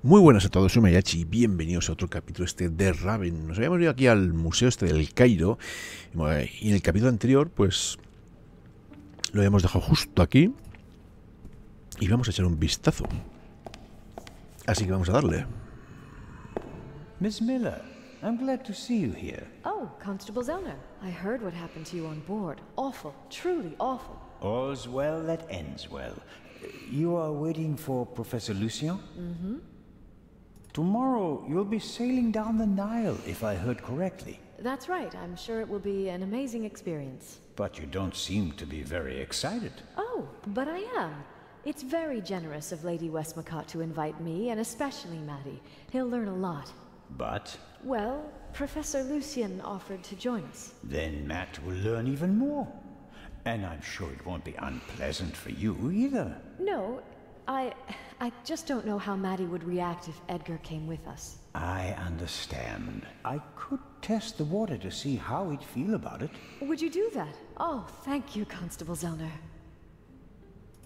Muy buenas a todos, soy Mariatxi y bienvenidos a otro capítulo de Raven. Nos habíamos ido aquí al Museo del Cairo y en el capítulo anterior pues lo habíamos dejado justo aquí y vamos a echar un vistazo. Así que vamos a darle. Miss Miller, I'm glad to see you here. Oh, Constable Zellner. I heard what happened to you on board. Awful, truly awful. All's well that ends well. You are waiting for Professor Lucien? Mm-hmm. Tomorrow you'll be sailing down the Nile, if I heard correctly. That's right. I'm sure it will be an amazing experience. But you don't seem to be very excited. Oh, but I am. It's very generous of Lady Westmacott to invite me, and especially Maddie. He'll learn a lot. But? Well, Professor Lucien offered to join us. Then Matt will learn even more. And I'm sure it won't be unpleasant for you either. No, I just don't know how Maddie would react if Edgar came with us. I understand. I could test the water to see how he'd feel about it. Would you do that? Oh, thank you, Constable Zellner.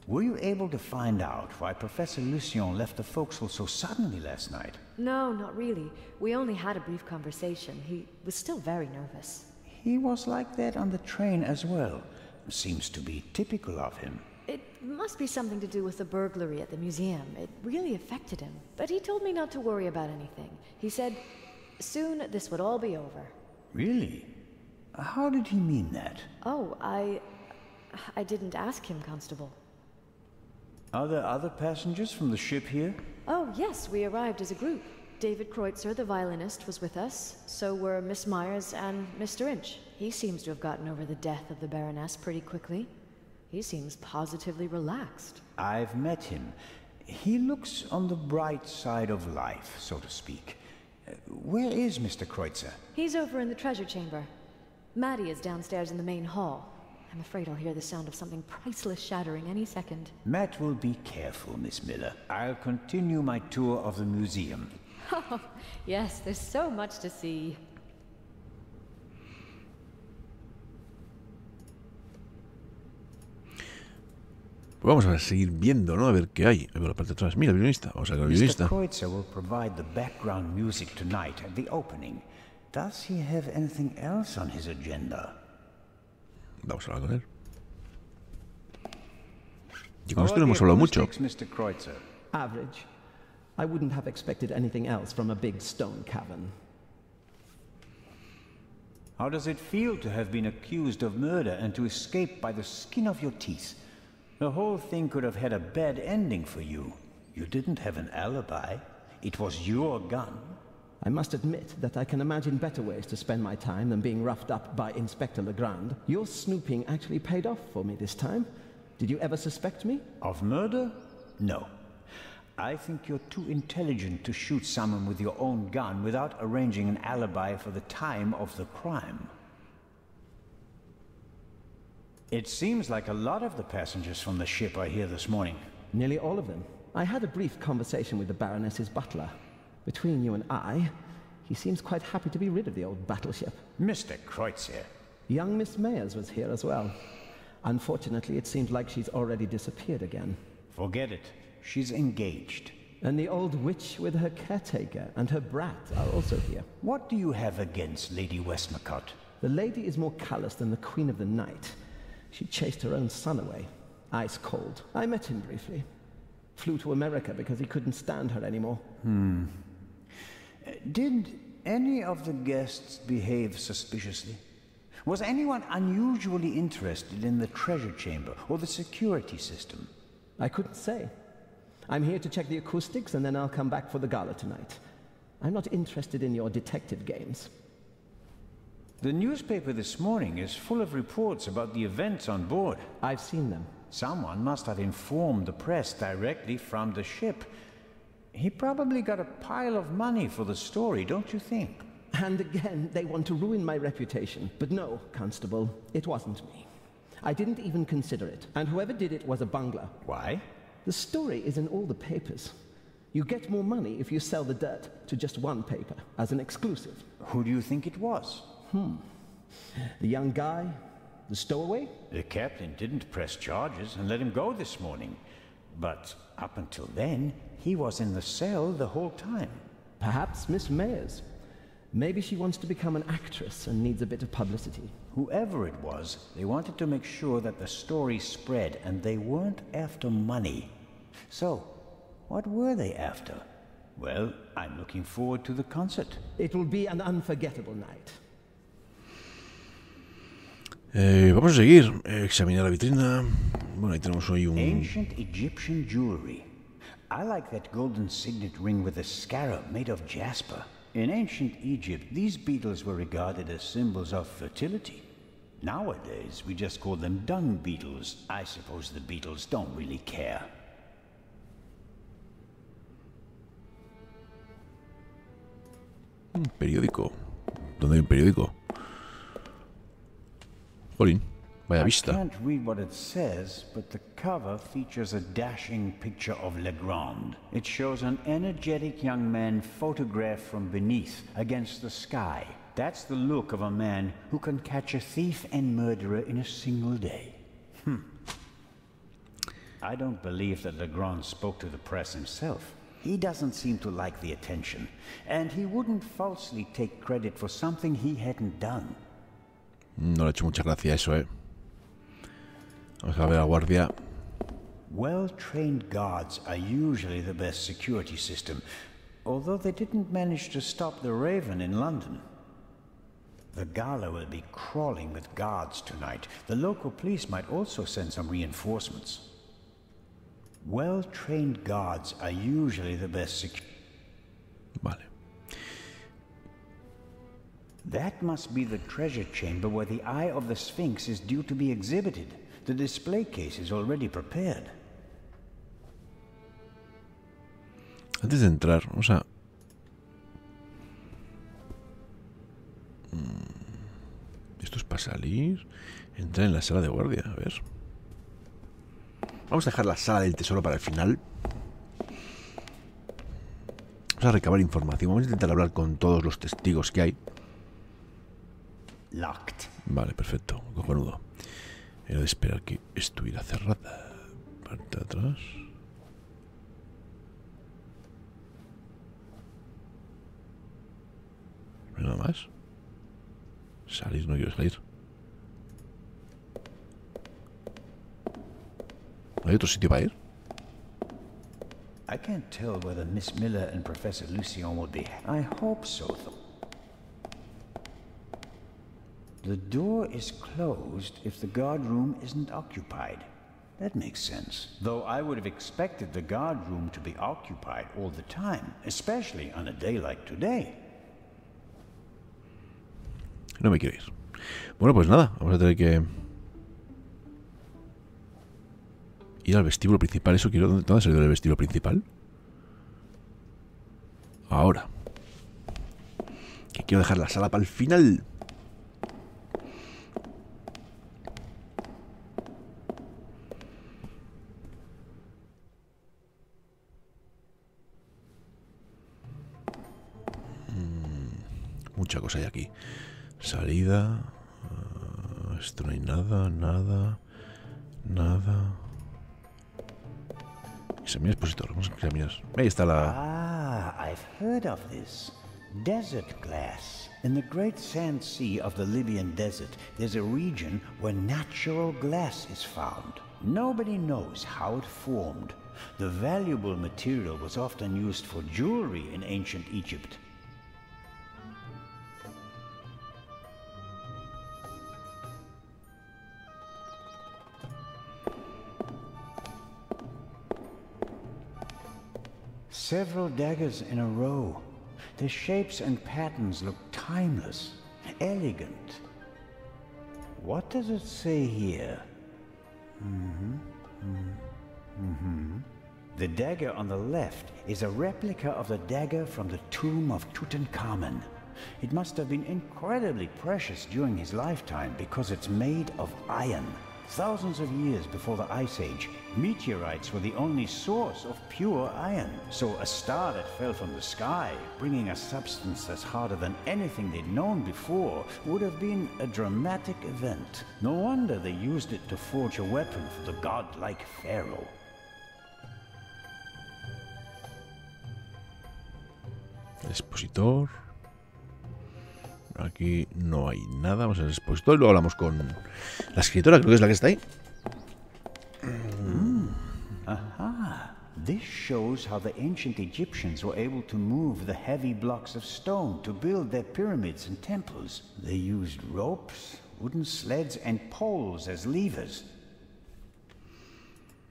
Were you able to find out why Professor Lucien left the forecastle so suddenly last night? No, not really. We only had a brief conversation. He was still very nervous. He was like that on the train as well. Seems to be typical of him. It must be something to do with the burglary at the museum. It really affected him. But he told me not to worry about anything. He said, soon this would all be over. Really? How did he mean that? Oh, I didn't ask him, Constable. Are there other passengers from the ship here? Oh, yes, we arrived as a group. David Kreutzer, the violinist, was with us. So were Miss Myers and Mr. Inch. He seems to have gotten over the death of the Baroness pretty quickly. He seems positively relaxed. I've met him. He looks on the bright side of life, so to speak. Where is Mr. Kreutzer? He's over in the treasure chamber. Maddie is downstairs in the main hall. I'm afraid I'll hear the sound of something priceless shattering any second. Matt will be careful, Miss Miller. I'll continue my tour of the museum. Oh, yes, there's so much to see. Vamos a seguir viendo, ¿no? A ver qué hay. A ver la parte de atrás. Mira, el violinista. Vamos a ver el violinista. Mr. Kreutzer will provide the background music tonight at the opening. Does he have anything else on his agenda? Vamos a hablar con él. Y con esto no hemos hablado mucho. Mr. Kreutzer. Average. I wouldn't have expected anything else from a big stone cavern. How does it feel to have been accused of murder and to escape by the skin of your teeth? The whole thing could have had a bad ending for you. You didn't have an alibi. It was your gun. I must admit that I can imagine better ways to spend my time than being roughed up by Inspector Legrand. Your snooping actually paid off for me this time. Did you ever suspect me? Of murder? No. I think you're too intelligent to shoot someone with your own gun without arranging an alibi for the time of the crime. It seems like a lot of the passengers from the ship are here this morning. Nearly all of them. I had a brief conversation with the Baroness's butler. Between you and I, he seems quite happy to be rid of the old battleship. Mr. Kreutzer. Young Miss Mayers was here as well. Unfortunately, it seems like she's already disappeared again. Forget it. She's engaged. And the old witch with her caretaker and her brat are also here. What do you have against Lady Westmacott? The lady is more callous than the Queen of the Night. She chased her own son away. Ice cold. I met him briefly. Flew to America because he couldn't stand her anymore. Did any of the guests behave suspiciously? Was anyone unusually interested in the treasure chamber or the security system? I couldn't say. I'm here to check the acoustics and then I'll come back for the gala tonight. I'm not interested in your detective games. The newspaper this morning is full of reports about the events on board. I've seen them. Someone must have informed the press directly from the ship. He probably got a pile of money for the story, don't you think? And again, they want to ruin my reputation. But no, Constable, it wasn't me. I didn't even consider it. And whoever did it was a bungler. Why? The story is in all the papers. You get more money if you sell the dirt to just one paper, as an exclusive. Who do you think it was? The young guy, the stowaway? The captain didn't press charges and let him go this morning. But up until then, he was in the cell the whole time. Perhaps Miss Mayers. Maybe she wants to become an actress and needs a bit of publicity. Whoever it was, they wanted to make sure that the story spread, and they weren't after money. So, what were they after? Well, I'm looking forward to the concert. It will be an unforgettable night. Vamos a seguir. Examinar la vitrina. Bueno, ahí tenemos hoy un... Ancient Egyptian jewelry. I like that golden signet ring with a scarab made of jasper. In ancient Egypt, these beetles were regarded as symbols of fertility. Nowadays, we just call them dung beetles. I suppose the beetles don't really care. Un periódico. ¿Dónde hay un periódico? Jolín, vaya vista. I can't read what it says, but the cover features a dashing picture of Legrand. It shows an energetic young man photographed from beneath, against the sky. That's the look of a man who can catch a thief and murderer in a single day. I don't believe that Legrand spoke to the press himself. He doesn't seem to like the attention, and he wouldn't falsely take credit for something he hadn't done. No le he hecho mucha gracia eso, Vamos a ver a la guardia. Well-trained guards are usually the best security system, although they didn't manage to stop the Raven in London. The gala will be crawling with guards tonight. The local police might also send some reinforcements. Well-trained guards are usually the best security. Vale. That must be the treasure chamber where the Eye of the Sphinx is due to be exhibited. The display case is already prepared. Antes de entrar, vamos a... Esto es para salir. Entrar en la sala de guardia, a ver. Vamos a dejar la sala del tesoro para el final. Vamos a recabar información. Vamos a intentar hablar con todos los testigos que hay. Locked. Vale, perfecto. Cojonudo. Era de esperar que estuviera cerrada. Parte de atrás. No hay nada más. Salir, no quiero salir. ¿No hay otro sitio para ir? I can't tell whether Miss Miller and Professor Lucien will be. I hope so, though. The door is closed if the guard room isn't occupied. That makes sense. Though I would have expected the guard room to be occupied all the time, especially on a day like today. No me quiero ir. Bueno, pues nada, vamos a tener que ir al vestíbulo principal. Eso quiero. ¿Dónde ha salido el vestíbulo principal? Ahora. Que quiero dejar la sala para el final. Mucha cosa hay aquí. Salida. Esto no hay nada, nada. Examinar expositor. Vamos a examinar. Ahí está la... Ah, I've heard of this. Desert glass. In the great sand sea of the Libyan desert, there's a region where natural glass is found. Nobody knows how it formed. The valuable material was often used for jewelry in ancient Egypt. Several daggers in a row. Their shapes and patterns look timeless, elegant. What does it say here? The dagger on the left is a replica of the dagger from the tomb of Tutankhamun. It must have been incredibly precious during his lifetime because it's made of iron. Thousands of years before the Ice Age, meteorites were the only source of pure iron. So a star that fell from the sky, bringing a substance that's harder than anything they'd known before, would have been a dramatic event. No wonder they used it to forge a weapon for the godlike pharaoh. Expositor. Aquí no hay nada. Vamos al expositor y luego hablamos con la escritora, creo que es la que está ahí. Aha! This shows how the ancient Egyptians were able to move the heavy blocks of stone to build their pyramids and temples. They used ropes, wooden sleds, and poles as levers.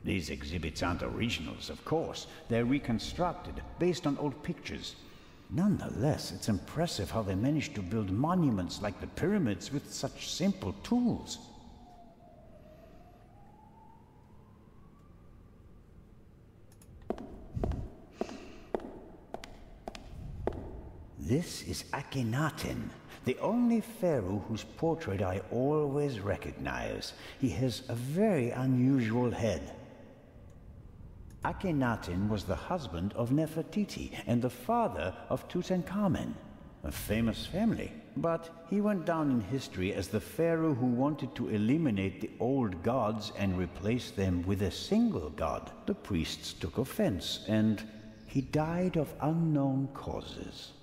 These exhibits aren't originals, of course. They're reconstructed, based on old pictures. Nonetheless, it's impressive how they managed to build monuments like the pyramids with such simple tools. This is Akhenaten, the only pharaoh whose portrait I always recognize. He has a very unusual head. Akhenaten was the husband of Nefertiti and the father of Tutankhamen, a famous family. But he went down in history as the pharaoh who wanted to eliminate the old gods and replace them with a single god. The priests took offense, and he died of unknown causes.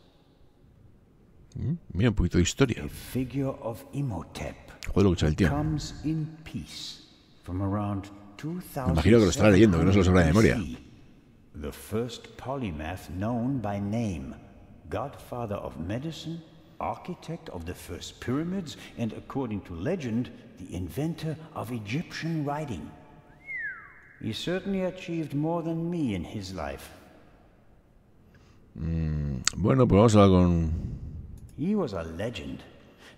Mira un poquito de historia. A figure of Imhotep Joder, lo que sabe el tío. comes in peace from around 2000. Me imagino que lo estará leyendo, que no se lo sabrá de memoria. The first polymath known by name, godfather of medicine, architect of the first pyramids, and according to legend, the inventor of Egyptian writing. He certainly achieved more than me in his life. Bueno, pues vamos a hablar con... He was a legend.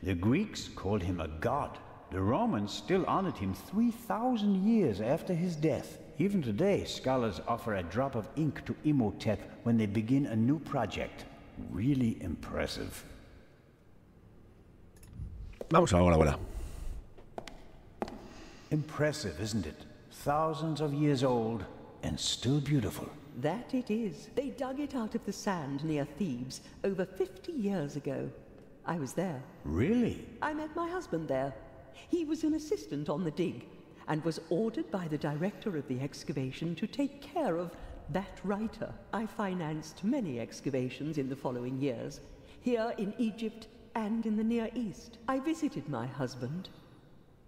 The Greeks called him a god. The Romans still honored him 3,000 years after his death. Even today, scholars offer a drop of ink to Imhotep when they begin a new project. Really impressive. Vamos a la abuela. Impressive, isn't it? Thousands of years old and still beautiful. That it is. They dug it out of the sand near Thebes over 50 years ago. I was there. Really? I met my husband there. He was an assistant on the dig and was ordered by the director of the excavation to take care of that writer. I financed many excavations in the following years, here in Egypt and in the Near East. I visited my husband,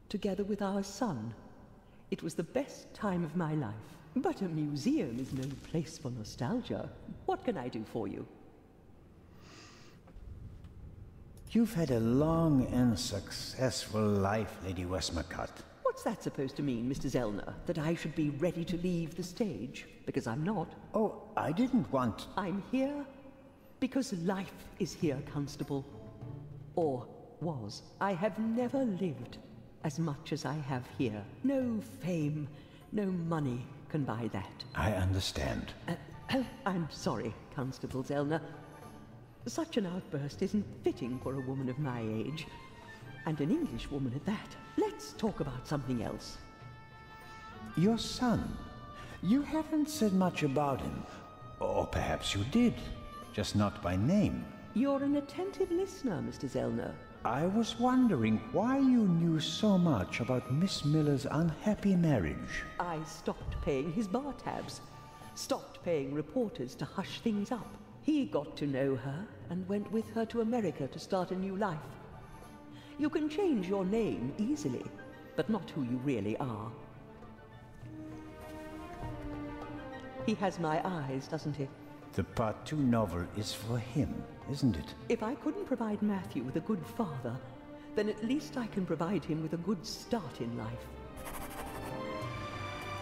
together with our son. It was the best time of my life. But a museum is no place for nostalgia. What can I do for you? You've had a long and successful life, Lady Westmacott. What's that supposed to mean, Mr. Zellner? That I should be ready to leave the stage? Because I'm not. Oh, I didn't want... I'm here because life is here, Constable. Or was. I have never lived as much as I have here. No fame, no money can buy that. I understand. I'm sorry, Constable Zellner. Such an outburst isn't fitting for a woman of my age. And an English woman at that. Let's talk about something else. Your son. You haven't said much about him. Or perhaps you did. Just not by name. You're an attentive listener, Mr. Zellner. I was wondering why you knew so much about Miss Miller's unhappy marriage. I stopped paying his bar tabs. Stopped paying reporters to hush things up. He got to know her and went with her to America to start a new life. You can change your name easily, but not who you really are. He has my eyes, doesn't he? The Part 2 novel is for him, isn't it? If I couldn't provide Matthew with a good father, then at least I can provide him with a good start in life.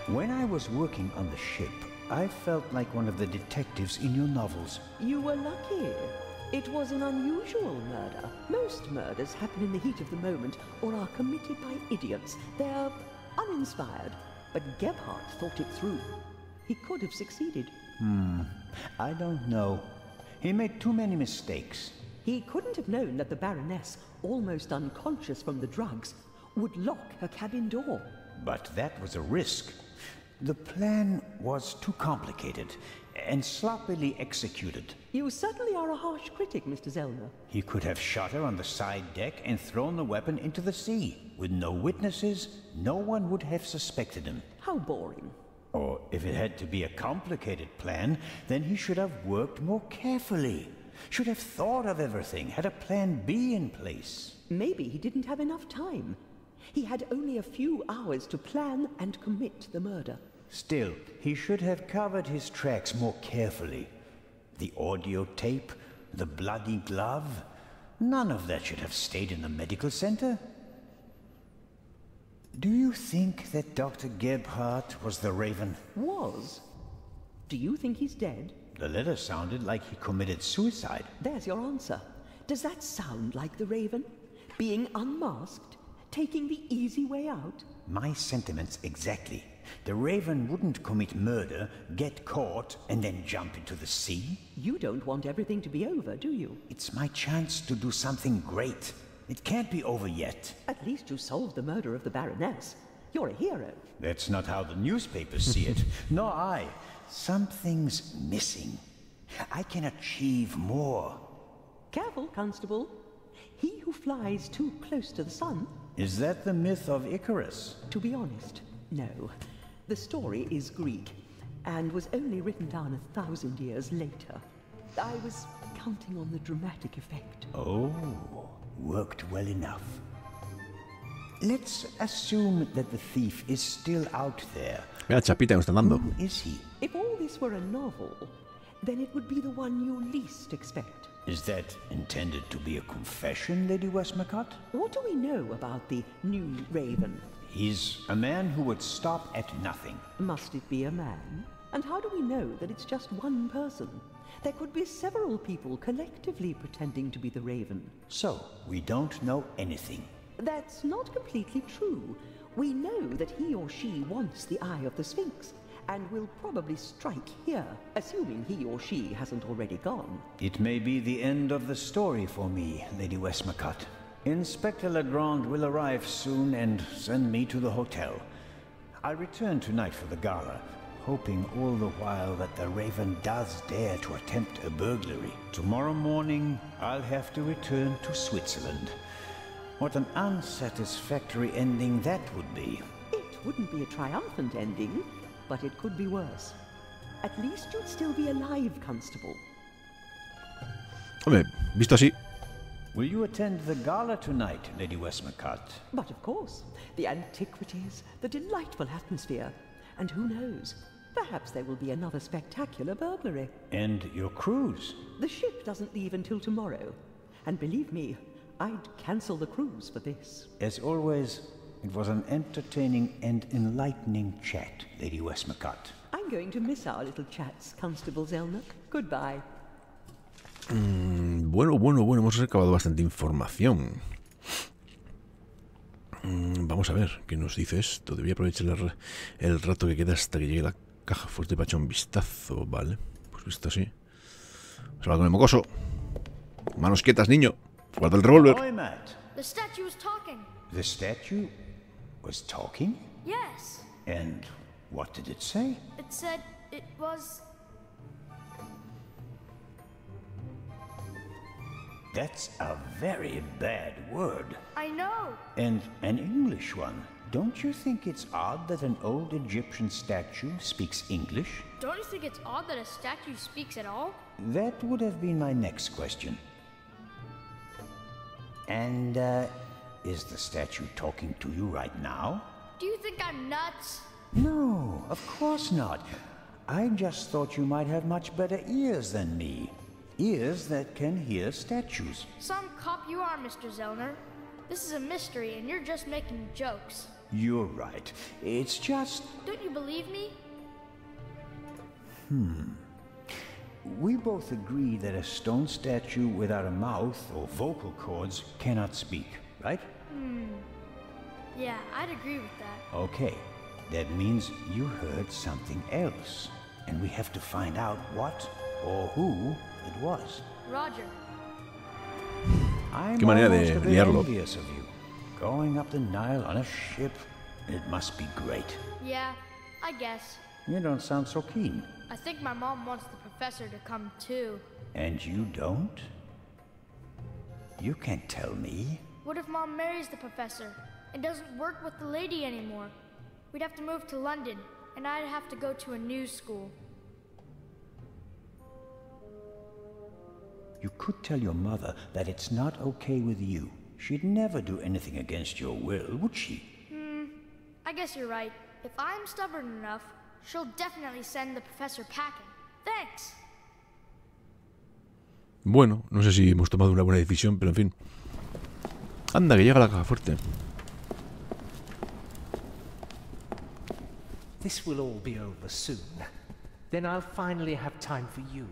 When I was working on the ship, I felt like one of the detectives in your novels. You were lucky. It was an unusual murder. Most murders happen in the heat of the moment or are committed by idiots. They're uninspired. But Gebhardt thought it through. He could have succeeded. I don't know. He made too many mistakes. He couldn't have known that the Baroness, almost unconscious from the drugs, would lock her cabin door. But that was a risk. The plan was too complicated and sloppily executed. You certainly are a harsh critic, Mr. Zellner. He could have shot her on the side deck and thrown the weapon into the sea. With no witnesses, no one would have suspected him. How boring. Or if it had to be a complicated plan, then he should have worked more carefully. Should have thought of everything, had a plan B in place. Maybe he didn't have enough time. He had only a few hours to plan and commit the murder. Still, he should have covered his tracks more carefully. The audio tape, the bloody glove, none of that should have stayed in the medical center. Do you think that Dr. Gebhardt was the Raven? Was? Do you think he's dead? The letter sounded like he committed suicide. There's your answer. Does that sound like the Raven? Being unmasked? Taking the easy way out? My sentiments exactly. The Raven wouldn't commit murder, get caught, and then jump into the sea. You don't want everything to be over, do you? It's my chance to do something great. It can't be over yet. At least you solved the murder of the Baroness. You're a hero. That's not how the newspapers see it. Nor I. Something's missing. I can achieve more. Careful, Constable. He who flies too close to the sun... Is that the myth of Icarus? To be honest, no. The story is Greek, and was only written down 1,000 years later. I was counting on the dramatic effect. Oh, worked well enough. Let's assume that the thief is still out there. Mira, chapita me están dando. Who is he? If all this were a novel, then it would be the one you least expect. Is that intended to be a confession, Lady Westmacott? What do we know about the new Raven? He's a man who would stop at nothing. Must it be a man? And how do we know that it's just one person? There could be several people collectively pretending to be the Raven. So, we don't know anything. That's not completely true. We know that he or she wants the Eye of the Sphinx, and will probably strike here, assuming he or she hasn't already gone. It may be the end of the story for me, Lady Westmacott. Inspector Legrand will arrive soon and send me to the hotel. I'll return tonight for the gala, hoping all the while that the Raven does dare to attempt a burglary. Tomorrow morning, I'll have to return to Switzerland. What an unsatisfactory ending that would be. It wouldn't be a triumphant ending, but it could be worse. At least you'd still be alive, Constable. Hombre, visto así. Will you attend the gala tonight, Lady Westmacott? But of course, the antiquities, the delightful atmosphere, and who knows, perhaps there will be another spectacular burglary. And your cruise? The ship doesn't leave until tomorrow, and believe me, I'd cancel the cruise for this. As always, it was an entertaining and enlightening chat, Lady Westmacott. I'm going to miss our little chats, Constable Zelnick. Goodbye. Bueno, hemos recabado bastante información. Vamos a ver qué nos dice esto. Debía aprovechar el rato que queda hasta que llegue la caja fuerte para echar un vistazo. Vale, pues visto así. Vamos a hablar con el mocoso. Manos quietas, niño. Guarda el revólver. Ahoy, Matt. The statue was talking. The statue was talking? Yes. And what did it say? It said it was... That's a very bad word. I know. And an English one. Don't you think it's odd that an old Egyptian statue speaks English? Don't you think it's odd that a statue speaks at all? That would have been my next question. And, is the statue talking to you right now? Do you think I'm nuts? No, of course not. I just thought you might have much better ears than me. Ears that can hear statues. Some cop you are, Mr. Zellner. This is a mystery, and you're just making jokes. You're right. It's just... Don't you believe me? We both agree that a stone statue without a mouth or vocal cords cannot speak, right? Yeah, I'd agree with that. Okay. That means you heard something else. And we have to find out what or who it was. Roger. I'm Qué manera de almost a bit liarlo. envious of you. Going up the Nile on a ship, it must be great. Yeah, I guess. You don't sound so keen. I think my mom wants the professor to come too. And you don't? You can't tell me. What if Mom marries the professor and doesn't work with the lady anymore? We'd have to move to London, and I'd have to go to a new school. You could tell your mother that it's not okay with you. She'd never do anything against your will, would she? I guess you're right. If I'm stubborn enough, she'll definitely send the professor packing. Thanks. Bueno, no sé si hemos tomado una buena decisión, pero en fin. Anda, que llega la caja fuerte. This will all be over soon. Then I'll finally have time for you.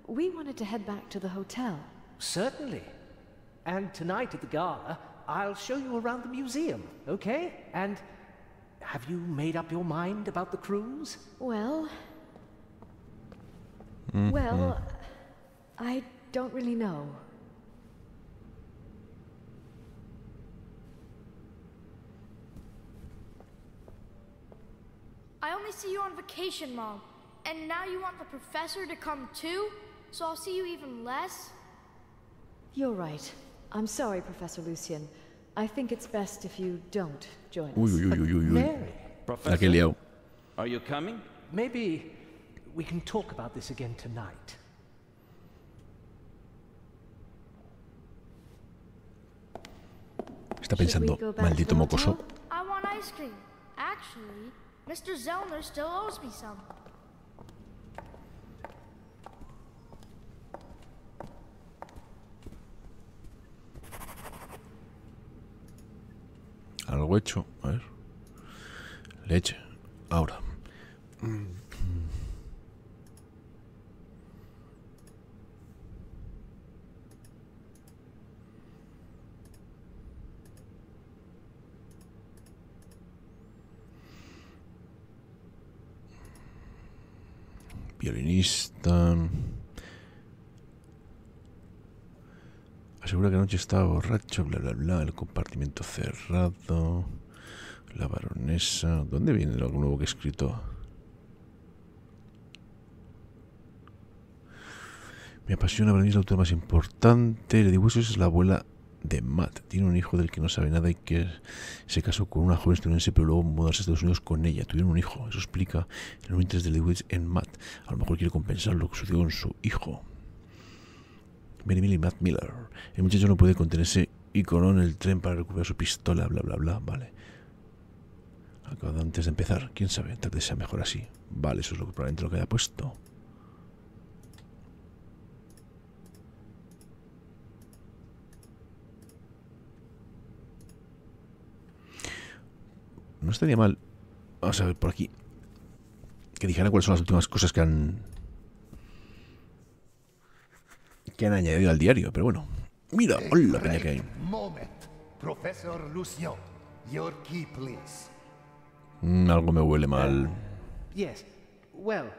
We wanted to head back to the hotel. Certainly. And tonight at the gala, I'll show you around the museum, okay? And have you made up your mind about the cruise? Well, I don't really know. I only see you on vacation, Mom. And now you want the professor to come too? So I'll see you even less? You're right. I'm sorry, Professor Lucien. I think it's best if you don't join us. Mary, La que he liado. Are you coming? maybe we can talk about this again tonight. Está pensando, maldito mocoso. I want ice cream. Actually, Mr. Zellner still owes me some. Algo hecho, a ver. Leche. Ahora. Violinista. Asegura que anoche estaba borracho, bla bla bla, el compartimento cerrado, la baronesa. ¿Dónde viene lo nuevo que he escrito? Me apasiona, para mí es la autora más importante. Le digo, eso es la abuela de Matt. Tiene un hijo del que no sabe nada y que se casó con una joven estadounidense, pero luego mudarse a Estados Unidos con ella. Tuvieron un hijo. Eso explica el nuevo interés de Lewis en Matt. A lo mejor quiere compensar lo que sucedió con su hijo. Mary Millie Matt Miller. El muchacho no puede contenerse y coló en el tren para recuperar su pistola, bla bla bla. Vale. Acabado antes de empezar. Quién sabe, tal vez sea mejor así. Vale, eso es lo que probablemente lo que haya puesto. No estaría mal. Vamos a ver por aquí. Que dijera cuáles son las últimas cosas que han añadido al diario, pero bueno. Mira, hola, peña que hay. Professor Lucien, your key, please. Algo me huele mal. Yes, well...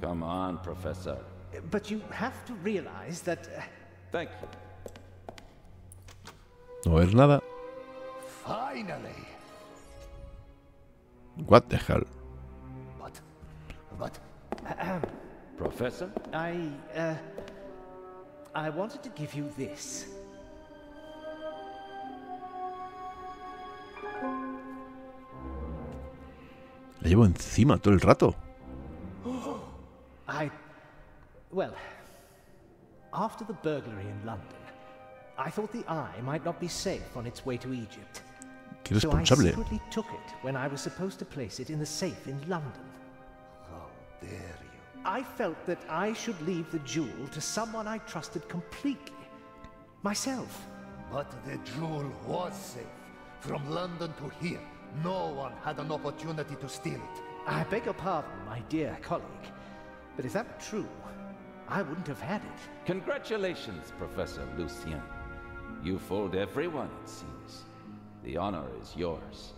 Come on, Professor. But you have to realize that... Thank you. No ver nada. Finally. What the hell? But... Professor? I wanted to give you this. La llevo encima todo el rato. Well, after the burglary in London, I thought the Eye might not be safe on its way to Egypt. Qué So I responsable. secretly took it when I was supposed to place it in the safe in London. How dare you? I felt that I should leave the jewel to someone I trusted completely. Myself. But the jewel was safe. From London to here, no one had an opportunity to steal it. I beg your pardon, my dear colleague. But if that were true, I wouldn't have had it. Congratulations, Professor Lucien. You fooled everyone, it seems. The honor is yours.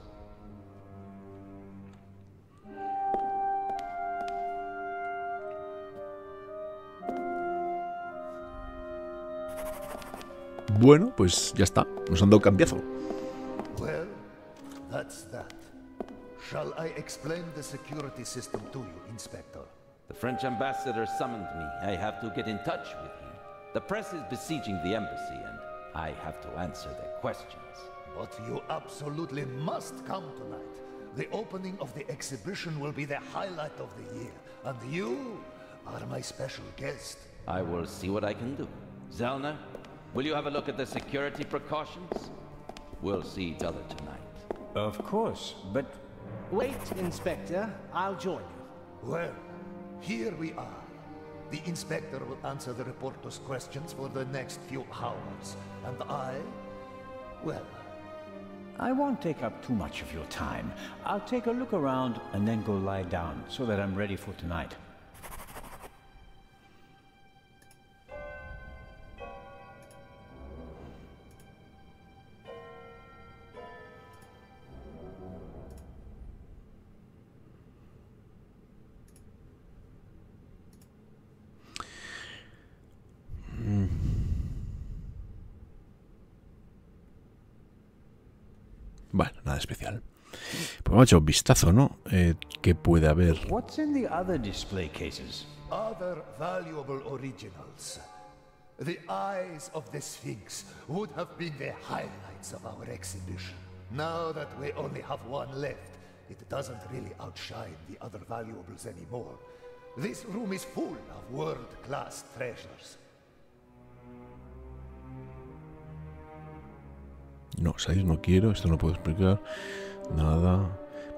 Bueno, pues ya está. Nos han dado cambiazo. Well, that's that. Shall I explain the security system to you, Inspector? The French ambassador summoned me. I have to get in touch with him. The press is besieging the embassy, and I have to answer their questions. But you absolutely must come tonight. The opening of the exhibition will be the highlight of the year. And you are my special guest. I will see what I can do. Zelna, will you have a look at the security precautions? We'll see each other tonight. Of course, but... Wait, Inspector. I'll join you. Well, here we are. The inspector will answer the reporter's questions for the next few hours. And well... I won't take up too much of your time. I'll take a look around and then go lie down so that I'm ready for tonight. Bueno, nada especial. Pues vamos a echar un vistazo, ¿no? ¿Qué puede haber? What's in the other display cases? Other valuable originals. The eyes of the Sphinx would have been the highlights of our exhibition. Now that we only have one left, it doesn't really outshine the other valuables anymore. This room is full of world-class treasures. No, salir no quiero, esto no puedo explicar nada.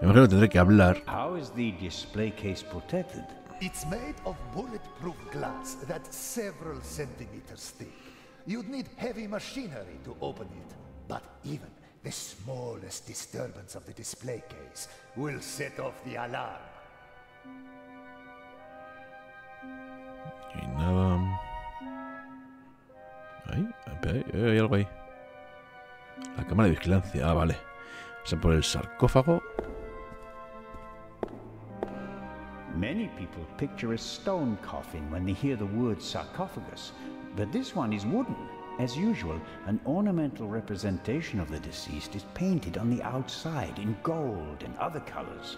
Me imagino que tendré que hablar. How is the display case protected? It's made of bulletproof glass that's several centimeters thick. You'd need heavy machinery to open it, but even the smallest disturbance of the display case will set off the alarm. No hay nada. Hay algo ahí. La cámara de vigilancia. Ah, vale. Vamos a por el sarcófago. Many people picture a stone coffin when they hear the word sarcophagus, but this one is wooden. As usual, an ornamental representation of the deceased is painted on the outside in gold and other colors.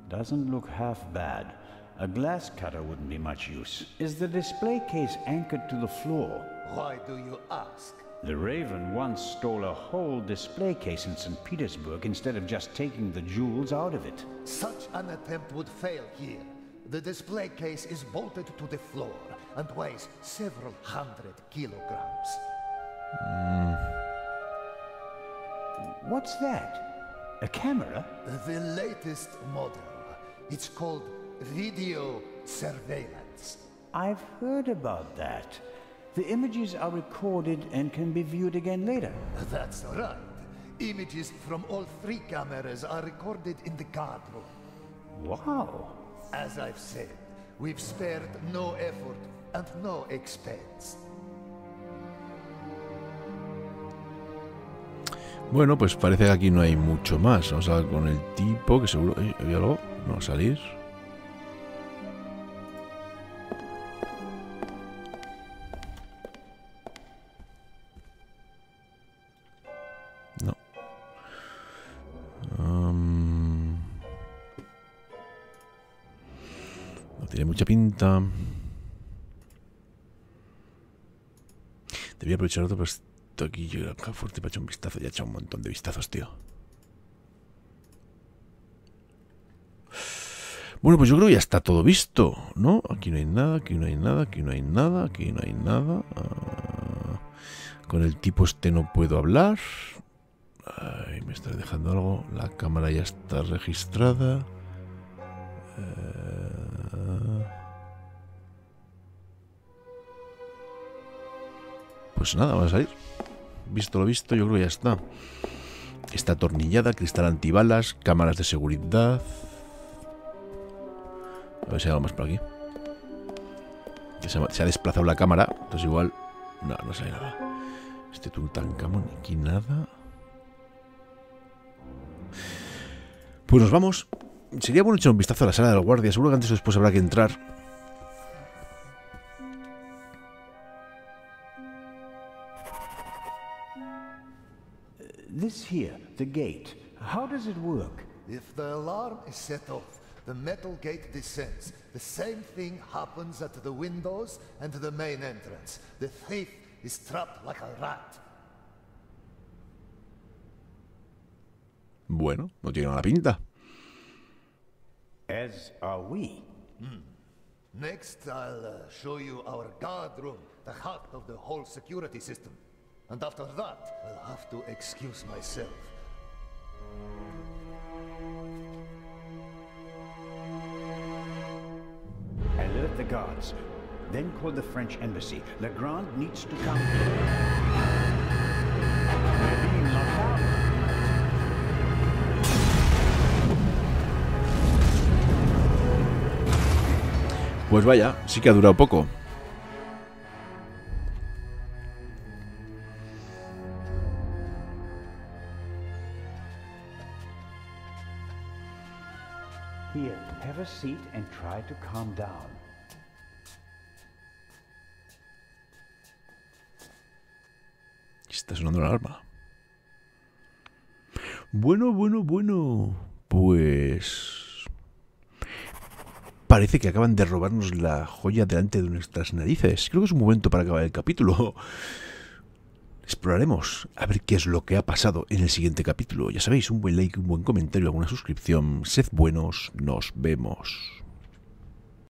Doesn't look half bad. A glass cutter wouldn't be much use. Is the display case anchored to the floor? Why do you ask? The Raven once stole a whole display case in St. Petersburg instead of just taking the jewels out of it. Such an attempt would fail here. The display case is bolted to the floor and weighs several hundred kilograms. What's that? A camera? The latest model. It's called video surveillance. I've heard about that. The images are recorded and can be viewed again later. That's right. Images from all three cameras are recorded in the guard room. Wow. As I've said, we've spared no effort and no expense. Bueno, pues parece que aquí no hay mucho más. Vamos a ver con el tipo, que seguro... ¿Había algo? No, salir. No. No tiene mucha pinta. Debía aprovechar otro, pero esto aquí yo acá fuerte para echar un vistazo. Ya he echado un montón de vistazos, tío. Bueno, pues yo creo que ya está todo visto, ¿no? Aquí no hay nada, aquí no hay nada, aquí no hay nada, aquí no hay nada. Con el tipo este no puedo hablar. Ay, me está dejando algo. La cámara ya está registrada. Pues nada, vamos a ir. Visto lo visto, yo creo que ya está. Está atornillada, cristal antibalas, cámaras de seguridad. A ver si hay algo más por aquí. Que se ha desplazado la cámara. Entonces igual... No, no sale nada. Este Tutankamón, aquí nada. Pues nos vamos. Sería bueno echar un vistazo a la sala del guardia. Seguro que antes o después habrá que entrar. This here, the gate. How does it work? If the alarm is set off, the metal gate descends. The same thing happens at the windows and the main entrance. The thief is trapped like a rat. Bueno, no tiene mala pinta. As are we. Next, I'll show you our guard room, the heart of the whole security system. And after that, I'll have to excuse myself. Alert the guards. Then call the French embassy. Legrand needs to come. We're being locked out. Pues vaya, sí que ha durado poco. Here, have a seat and try to calm down. Está sonando la alarma. Bueno. Pues... parece que acaban de robarnos la joya delante de nuestras narices. Creo que es un momento para acabar el capítulo. Exploraremos a ver qué es lo que ha pasado en el siguiente capítulo. Ya sabéis, un buen like, un buen comentario, alguna suscripción. Sed buenos, nos vemos.